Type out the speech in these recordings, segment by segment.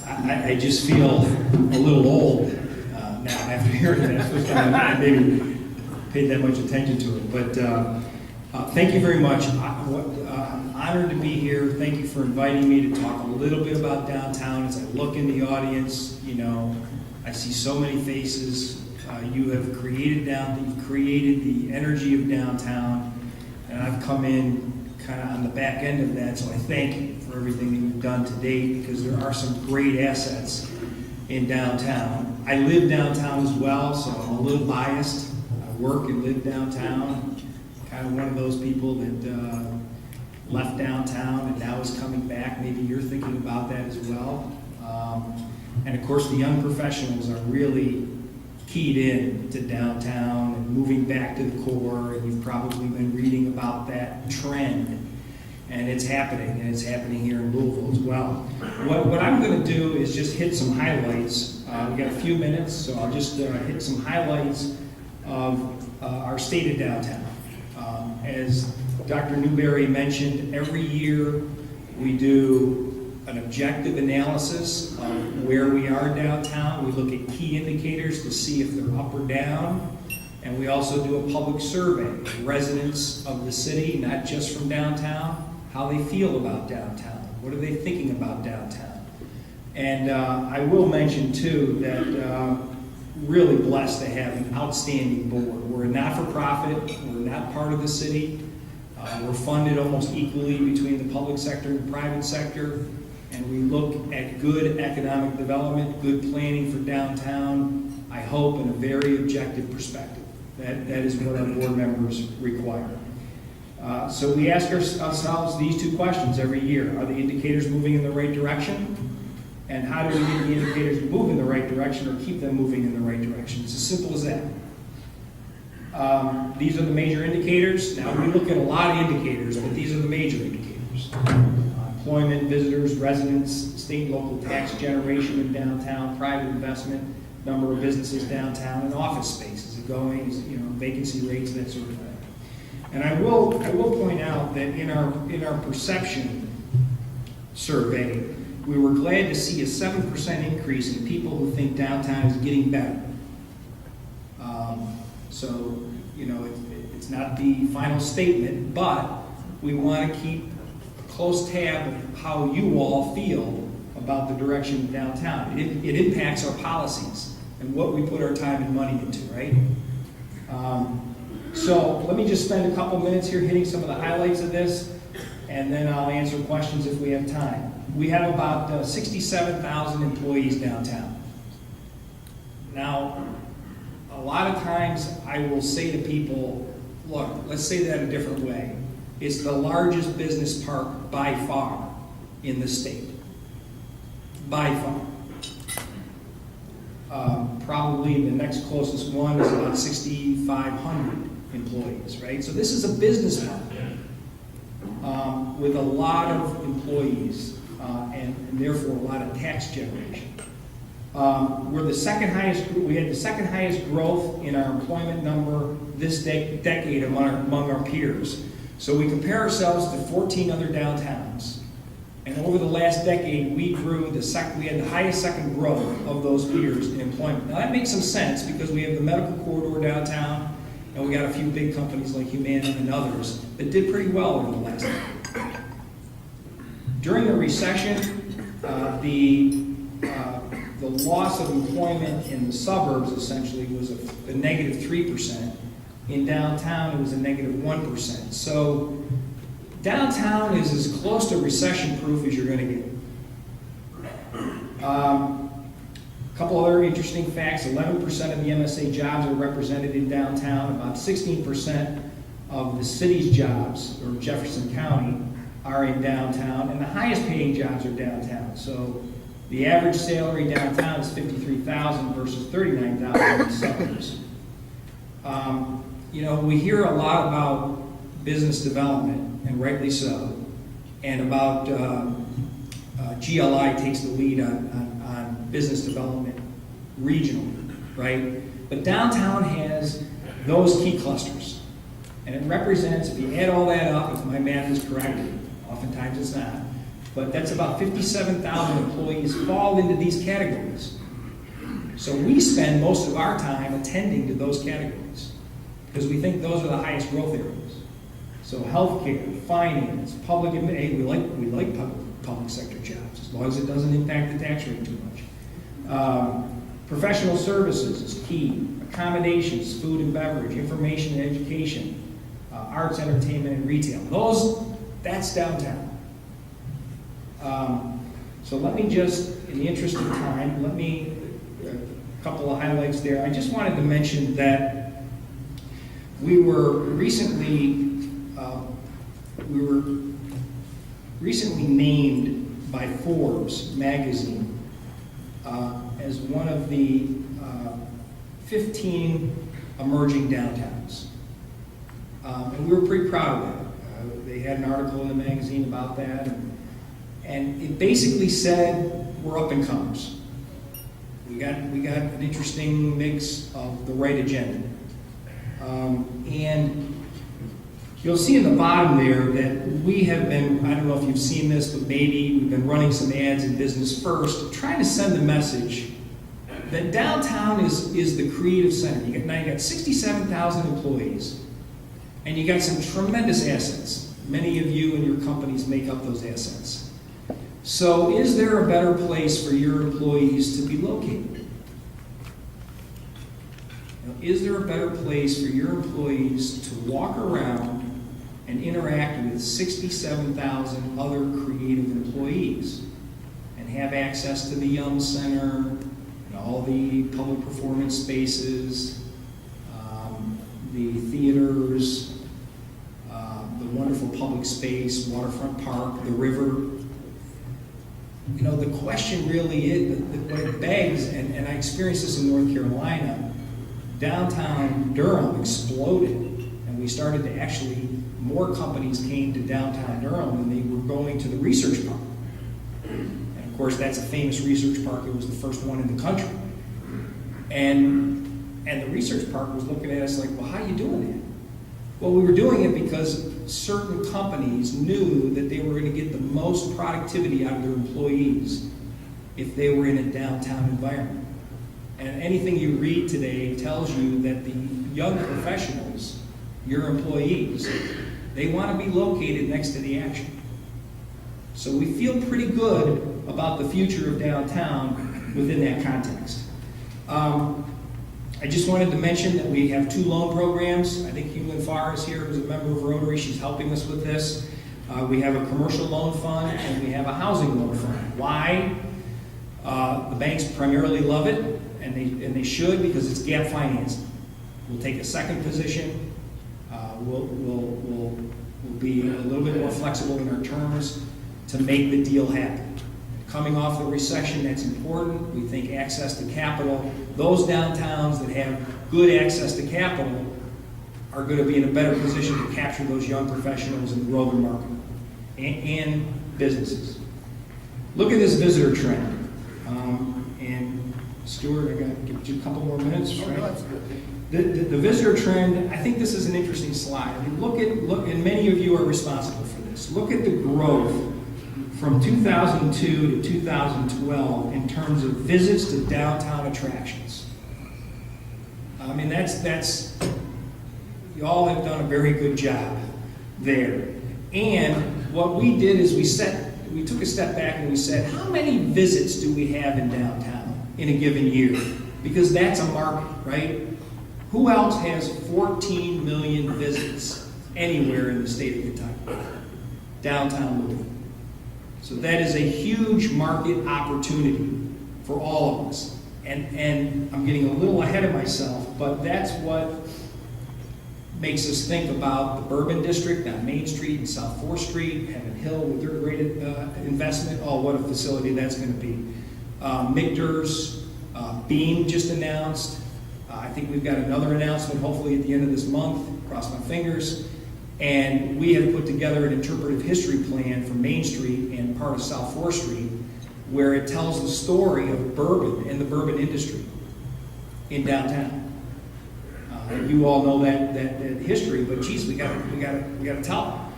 I just feel a little old now after hearing that. First time I maybe paid that much attention to it. But thank you very much. I'm honored to be here. Thank you for inviting me to talk a little bit about downtown. As I look in the audience, you know, I see so many faces. You have created you've created the energy of downtown, and I've come in kind of on the back end of that, so I thank you for everything that you've done to date, because there are some great assets in downtown. I live downtown as well, so I'm a little biased. I work and live downtown. Kind of one of those people that left downtown and now is coming back. Maybe you're thinking about that as well. And of course, the young professionals are really keyed in to downtown and moving back to the core, and you've probably been reading about that trend, and it's happening here in Louisville as well. What I'm going to do is just hit some highlights. We got a few minutes, so I'll just hit some highlights of our state of downtown. As Dr. Newberry mentioned, every year we do an objective analysis of where we are downtown. We look at key indicators to see if they're up or down. And we also do a public survey of residents of the city, not just from downtown, how they feel about downtown. What are they thinking about downtown? And I will mention too that really blessed to have an outstanding board. We're a not-for-profit, we're not part of the city. We're funded almost equally between the public sector and the private sector. And we look at good economic development, good planning for downtown, I hope in a very objective perspective. That is what our board members require. So we ask ourselves these two questions every year. Are the indicators moving in the right direction? And how do we get the indicators to move in the right direction or keep them moving in the right direction? It's as simple as that. These are the major indicators. Now, we look at a lot of indicators, but these are the major indicators. Employment, visitors, residents, state and local tax generation in downtown, private investment, number of businesses downtown, and office space. Is it going? Is it, you know, vacancy rates, that sort of thing. And I will point out that in our perception survey, we were glad to see a 7% increase in people who think downtown is getting better. So, you know, it's not the final statement, but we want to keep a close tab of how you all feel about the direction of downtown. It impacts our policies and what we put our time and money into, right? So let me just spend a couple minutes here hitting some of the highlights of this, and then I'll answer questions if we have time. We have about 67,000 employees downtown. Now, a lot of times I will say to people, look, let's say that a different way. It's the largest business park by far in the state. By far. Probably the next closest one is about 6,500 employees, right? So this is a business park with a lot of employees and therefore a lot of tax generation. We're the second highest. We had the second highest growth in our employment number this decade among our peers. So we compare ourselves to 14 other downtowns, and over the last decade, we grew we had the highest second growth of those peers in employment. Now that makes some sense because we have the medical corridor downtown, and we got a few big companies like Humana and others that did pretty well over the last decade. During the recession, the loss of employment in the suburbs essentially was a negative 3%. In downtown, it was a negative 1%. So downtown is as close to recession-proof as you're going to get. A couple other interesting facts. 11% of the MSA jobs are represented in downtown. About 16% of the city's jobs, or Jefferson County, are in downtown. And the highest paying jobs are downtown. So the average salary downtown is $53,000 versus $39,000 in the suburbs. You know, we hear a lot about business development, and rightly so, and about GLI takes the lead on business development regionally, right? But downtown has those key clusters, and it represents, if you add all that up, if my math is correct, oftentimes it's not, but that's about 57,000 employees fall into these categories. So we spend most of our time attending to those categories because we think those are the highest growth areas. So healthcare, finance, public, we like public sector jobs as long as it doesn't impact the tax rate too much. Professional services is key. Accommodations, food and beverage, information and education, arts, entertainment, and retail. That's downtown. So let me just, in the interest of time, a couple of highlights there. I just wanted to mention that we were recently named by Forbes magazine as one of the 15 emerging downtowns. And we were pretty proud of that. They had an article in the magazine about that, and it basically said we're up and comers. We got an interesting mix of the right agenda. And you'll see in the bottom there that we have been, I don't know if you've seen this, but maybe we've been running some ads in Business First, trying to send the message that downtown is the creative center. Now you got 67,000 employees, and you got some tremendous assets. Many of you and your companies make up those assets. So is there a better place for your employees to be located? Is there a better place for your employees to walk around and interact with 67,000 other creative employees and have access to the Young Center and all the public performance spaces, the theaters, the wonderful public space, waterfront park, the river? You know, the question really is, what it begs, and I experienced this in North Carolina, downtown Durham exploded, and we started to actually, more companies came to downtown Durham than they were going to the research park. And of course, that's a famous research park. It was the first one in the country. And the research park was looking at us like, well, how are you doing that? Well, we were doing it because certain companies knew that they were going to get the most productivity out of their employees if they were in a downtown environment. And anything you read today tells you that the young professionals, your employees, they want to be located next to the action. So we feel pretty good about the future of downtown within that context. I just wanted to mention that we have 2 loan programs. I think Hugh Farr is here, who's a member of Rotary. She's helping us with this. We have a commercial loan fund, and we have a housing loan fund. Why? The banks primarily love it, and they should, because it's gap financing. We'll take a second position. We'll be a little bit more flexible in our terms to make the deal happen. Coming off the recession, that's important. We think access to capital. Those downtowns that have good access to capital are going to be in a better position to capture those young professionals and grow their market and businesses. Look at this visitor trend. And Stuart, I got to give you a couple more minutes, right? No, that's good. The visitor trend, I think this is an interesting slide. I mean, look, and many of you are responsible for this. Look at the growth from 2002 to 2012 in terms of visits to downtown attractions. I mean, that's you all have done a very good job there. And what we did is we took a step back and we said, how many visits do we have in downtown in a given year? Because that's a market, right? Who else has 14 million visits anywhere in the state of Kentucky? Downtown Louisville. So that is a huge market opportunity for all of us. And I'm getting a little ahead of myself, but that's what makes us think about the Bourbon District on Main Street and South 4th Street, Heaven Hill with their great investment. Oh, what a facility that's going to be. Michter's, Beam just announced. I think we've got another announcement hopefully at the end of this month, cross my fingers. And we have put together an interpretive history plan for Main Street and part of South 4th Street where it tells the story of bourbon and the bourbon industry in downtown. You all know that history, but geez, we got to tell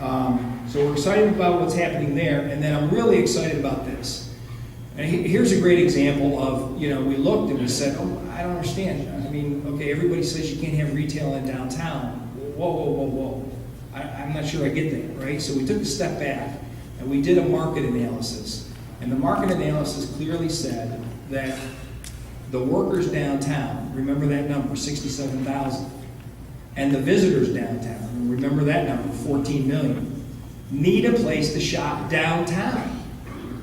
So we're excited about what's happening there, and then I'm really excited about this. And here's a great example of, we looked and we said, oh, I don't understand. I mean, okay, everybody says you can't have retail in downtown. Whoa, whoa, whoa, whoa. I'm not sure I get that, right? So we took a step back and we did a market analysis. And the market analysis clearly said that the workers downtown, remember that number, 67,000, and the visitors downtown, remember that number, 14 million, need a place to shop downtown.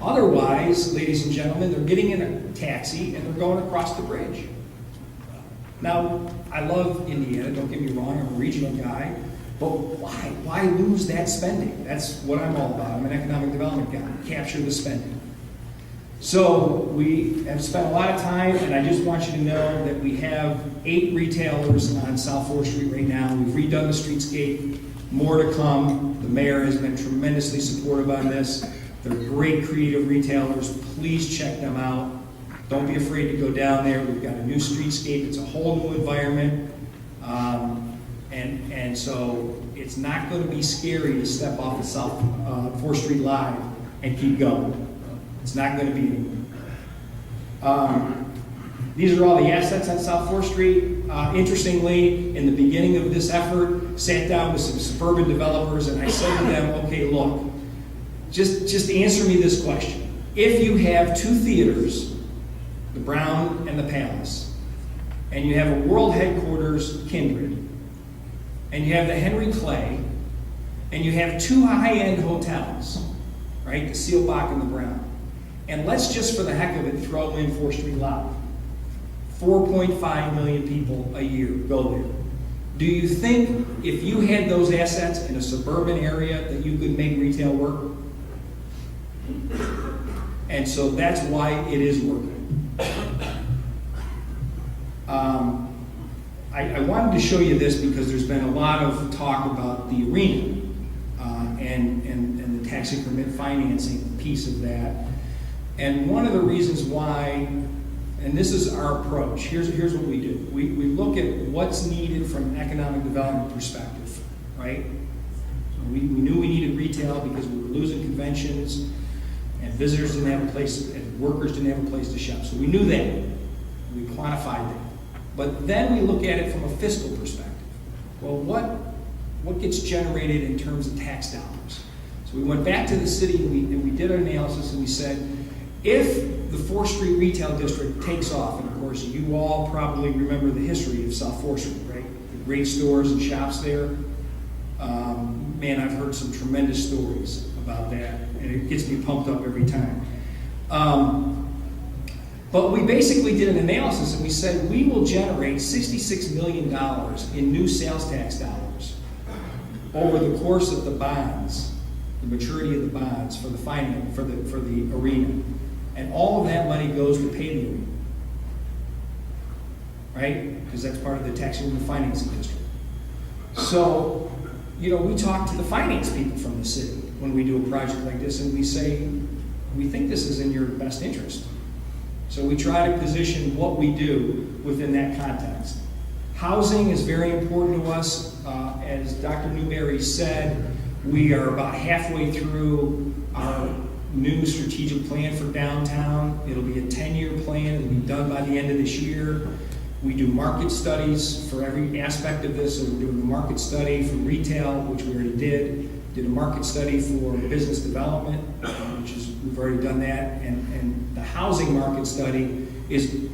Otherwise, ladies and gentlemen, they're getting in a taxi and they're going across the bridge. Now, I love Indiana, don't get me wrong, I'm a regional guy, but why? Why lose that spending? That's what I'm all about. I'm an economic development guy, capture the spending. So we have spent a lot of time, and I just want you to know that we have 8 retailers on South 4th Street right now. We've redone the streetscape, more to come. The mayor has been tremendously supportive on this. They're great creative retailers. Please check them out. Don't be afraid to go down there. We've got a new streetscape. It's a whole new environment. And so it's not going to be scary to step off of South 4th Street Live and keep going. It's not going to be anymore. These are all the assets on South 4th Street. Interestingly, in the beginning of this effort, sat down with some suburban developers and I said to them, okay, look, just answer me this question. If you have 2 theaters, the Brown and the Palace, and you have a world headquarters, Kindred, and you have the Henry Clay, and you have 2 high-end hotels, right, the Seelbach and the Brown, and let's just for the heck of it throw in 4th Street Live. 4.5 million people a year go there. Do you think if you had those assets in a suburban area that you could make retail work? And so that's why it is working. I wanted to show you this because there's been a lot of talk about the arena and the tax increment financing piece of that. And one of the reasons why, and this is our approach, here's what we do. We look at what's needed from an economic development perspective, right? So we knew we needed retail because we were losing conventions and visitors didn't have a place, and workers didn't have a place to shop. So we knew that. We quantified that. But then we look at it from a fiscal perspective. Well, what gets generated in terms of tax dollars? So we went back to the city and we did an analysis and we said, if the 4th Street Retail District takes off, and of course you all probably remember the history of South 4th Street, right? The great stores and shops there. Man, I've heard some tremendous stories about that, and it gets me pumped up every time. But we basically did an analysis and we said we will generate $66 million in new sales tax dollars over the course of the bonds, the maturity of the bonds for the finance, for the arena. And all of that money goes to pay the arena, right? Because that's part of the tax and financing district. So, we talk to the finance people from the city when we do a project like this and we say, we think this is in your best interest. So we try to position what we do within that context. Housing is very important to us. As Dr. Newberry said, we are about halfway through our new strategic plan for downtown. It'll be a 10-year plan. It'll be done by the end of this year. We do market studies for every aspect of this. So we're doing a market study for retail, which we already did a market study for business development, which is, we've already done that, and the housing market study is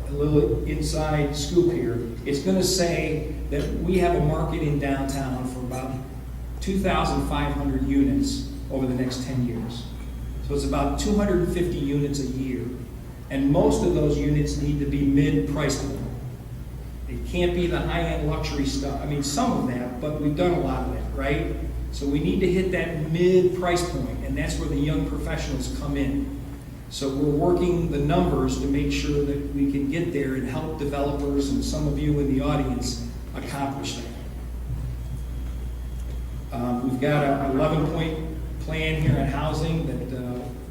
a little inside scoop here. It's going to say that we have a market in downtown for about 2,500 units over the next 10 years. So it's about 250 units a year, and most of those units need to be mid-price point. It can't be the high-end luxury stuff. I mean, some of that, but we've done a lot of that, right? So we need to hit that mid-price point, and that's where the young professionals come in. So we're working the numbers to make sure that we can get there and help developers and some of you in the audience accomplish that. We've got an 11-point plan here on housing that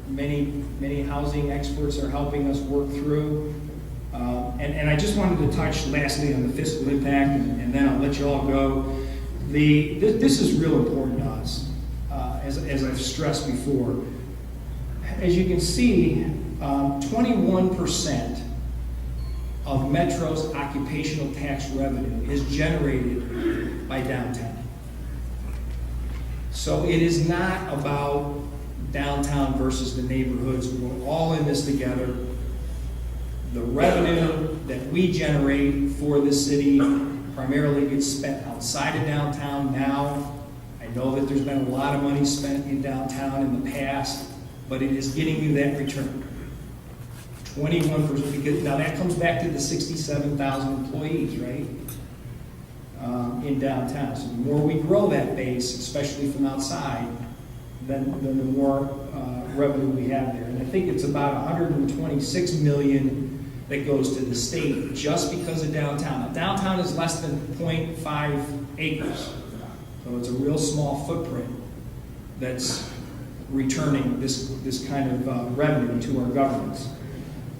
many housing experts are helping us work through. And I just wanted to touch lastly on the fiscal impact, and then I'll let you all go. This is real important to us. as I've stressed before. As you can see, 21% of Metro's occupational tax revenue is generated by downtown. So it is not about downtown versus the neighborhoods. We're all in this together. The revenue that we generate for the city primarily gets spent outside of downtown now. I know that there's been a lot of money spent in downtown in the past, but it is getting you that return. 21%, because now that comes back to the 67,000 employees, right? In downtown. So the more we grow that base, especially from outside, then the more revenue we have there. And I think it's about 126 million that goes to the state just because of downtown. Now, downtown is less than 0.5 acres. So it's a real small footprint that's returning this kind of revenue to our governments.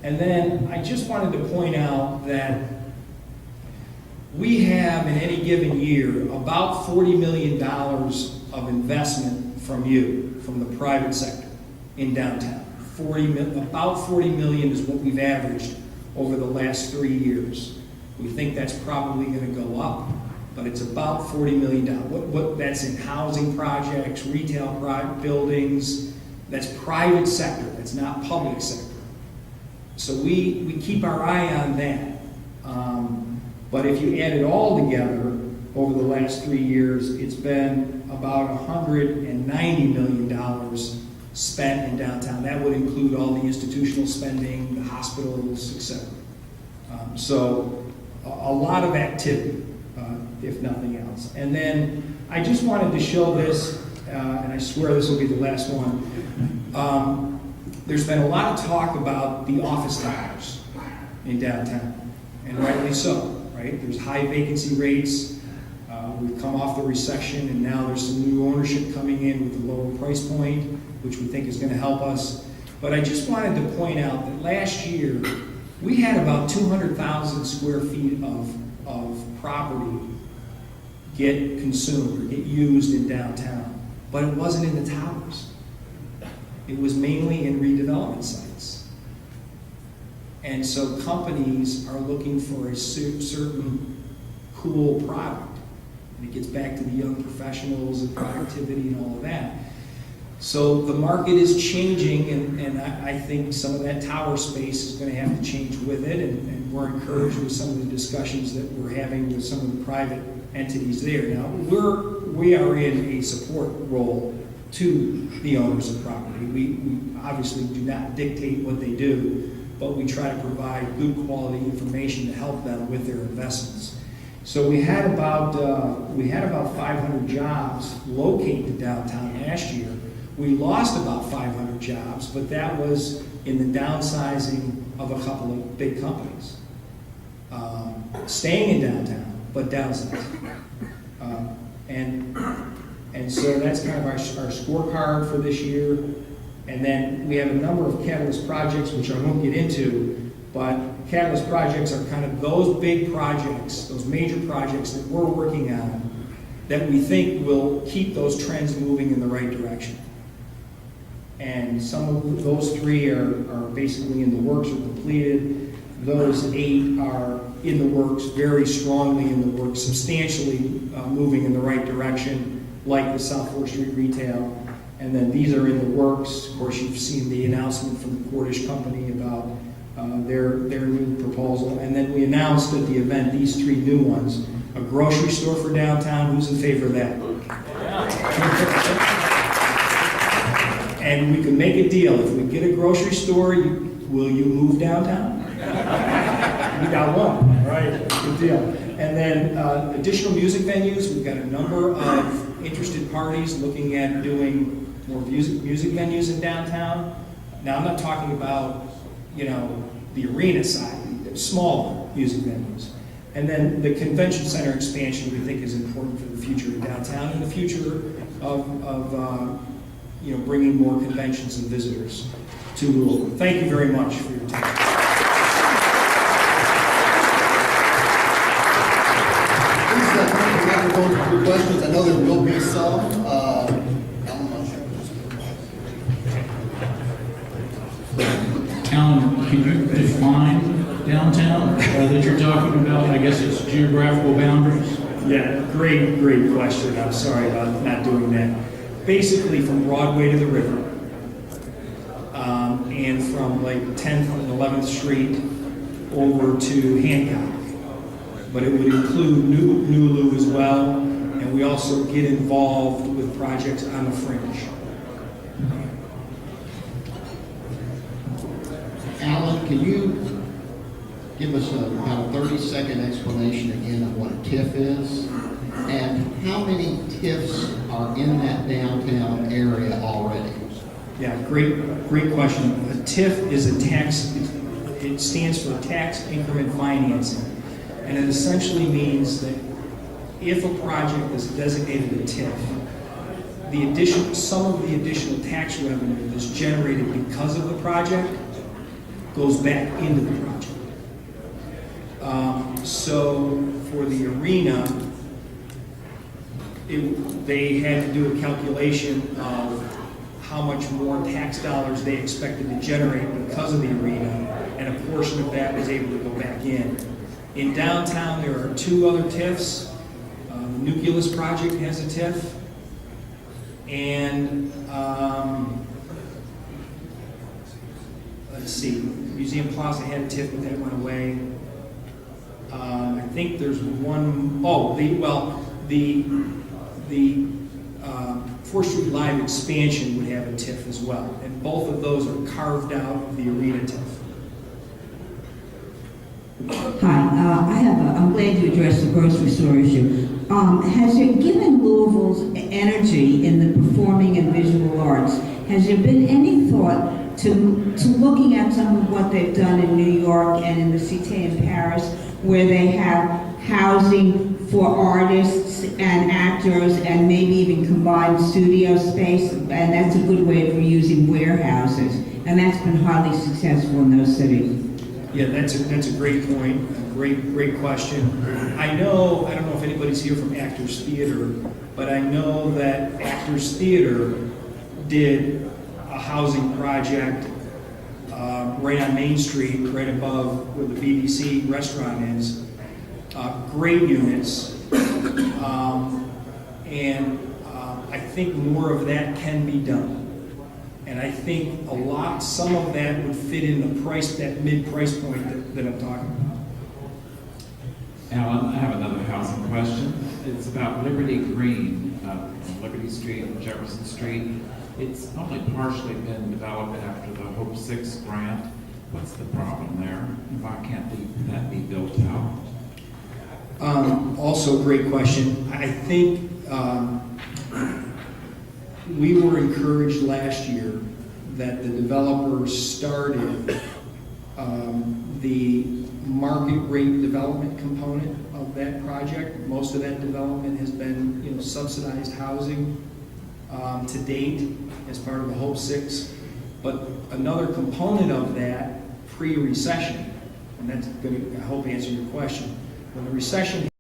And then I just wanted to point out that we have in any given year about $40 million of investment from you, from the private sector in downtown. About 40 million is what we've averaged over the last 3 years. We think that's probably going to go up, but it's about $40 million. What that's in housing projects, retail buildings, that's private sector, that's not public sector. So we keep our eye on that. But if you add it all together over the last 3 years, it's been about $190 million spent in downtown. That would include all the institutional spending, the hospitals, etc. So a lot of activity, if nothing else. And then I just wanted to show this, and I swear this will be the last one. There's been a lot of talk about the office towers in downtown, and rightly so, right? There's high vacancy rates. We've come off the recession, and now there's some new ownership coming in with a lower price point, which we think is going to help us. But I just wanted to point out that last year, we had about 200,000 square feet of property get consumed or get used in downtown, but it wasn't in the towers. It was mainly in redevelopment sites. And so companies are looking for a certain cool product. And it gets back to the young professionals and productivity and all of that. So the market is changing, and I think some of that tower space is going to have to change with it, and we're encouraged with some of the discussions that we're having with some of the private entities there. Now, we are in a support role to the owners of property. We obviously do not dictate what they do, but we try to provide good quality information to help them with their investments. So we had about 500 jobs located downtown last year. We lost about 500 jobs, but that was in the downsizing of a couple of big companies. Staying in downtown, but downsizing. And so that's kind of our scorecard for this year. And then we have a number of catalyst projects, which I won't get into, but catalyst projects are kind of those big projects, those major projects that we're working on that we think will keep those trends moving in the right direction. And some of those 3 are basically in the works or completed. Those 8 are in the works, very strongly in the works, substantially moving in the right direction, like the South 4th Street retail. And then these are in the works. Of course, you've seen the announcement from the Cordish company about their new proposal. And then we announced at the event these 3 new ones. A grocery store for downtown. Who's in favor of that? And we can make a deal. If we get a grocery store, will you move downtown? We got one. All right, good deal. And then additional music venues. We've got a number of interested parties looking at doing more music venues in downtown. Now, I'm not talking about, the arena side, smaller music venues. And then the convention center expansion we think is important for the future of downtown and the future of bringing more conventions and visitors to Louisville. Thank you very much for your time. Please, microphone for your questions. I know there will be some. I'm not sure. Can you define downtown that you're talking about? I guess it's geographical boundaries. Yeah, great question. I'm sorry about not doing that. Basically, from Broadway to the river, and from like 10th and 11th Street over to Hancock. But it would include Nulu as well, and we also get involved with projects on the fringe. Alan, can you give us about a 30-second explanation again of what a TIF is? And how many TIFs are in that downtown area already? Yeah, great question. A TIF is a tax, it stands for tax increment financing. And it essentially means that if a project is designated a TIF, some of the additional tax revenue that's generated because of the project goes back into the project. So for the arena, they had to do a calculation of how much more tax dollars they expected to generate because of the arena, and a portion of that was able to go back in. In downtown, there are 2 other TIFs. The Nucleus project has a TIF, and let's see, Museum Plaza had a TIF, but that went away. I think there's one. Oh, the 4th Street Live expansion would have a TIF as well, and both of those are carved out of the arena TIF. Hi, I'm glad you addressed the grocery store issue. Has there, given Louisville's energy in the performing and visual arts, has there been any thought to looking at some of what they've done in New York and in the Cité in Paris, where they have housing for artists and actors and maybe even combined studio space, and that's a good way of reusing warehouses, and that's been highly successful in those cities. Yeah, that's a great point. Great question. I don't know if anybody's here from Actors Theater, but I know that Actors Theater did a housing project right on Main Street, right above where the BBC restaurant is. Great units, and I think more of that can be done. And I think some of that would fit in that mid-price point that I'm talking about. Alan, I have another housing question. It's about Liberty Green, Liberty Street and Jefferson Street. It's only partially been developed after the Hope 6 grant. What's the problem there? Why can't that be built out? Also, great question. I think we were encouraged last year that the developers started the market rate development component of that project. Most of that development has been, subsidized housing to date as part of the Hope 6. But another component of that pre-recession, and that's going to, I hope, answer your question. When the recession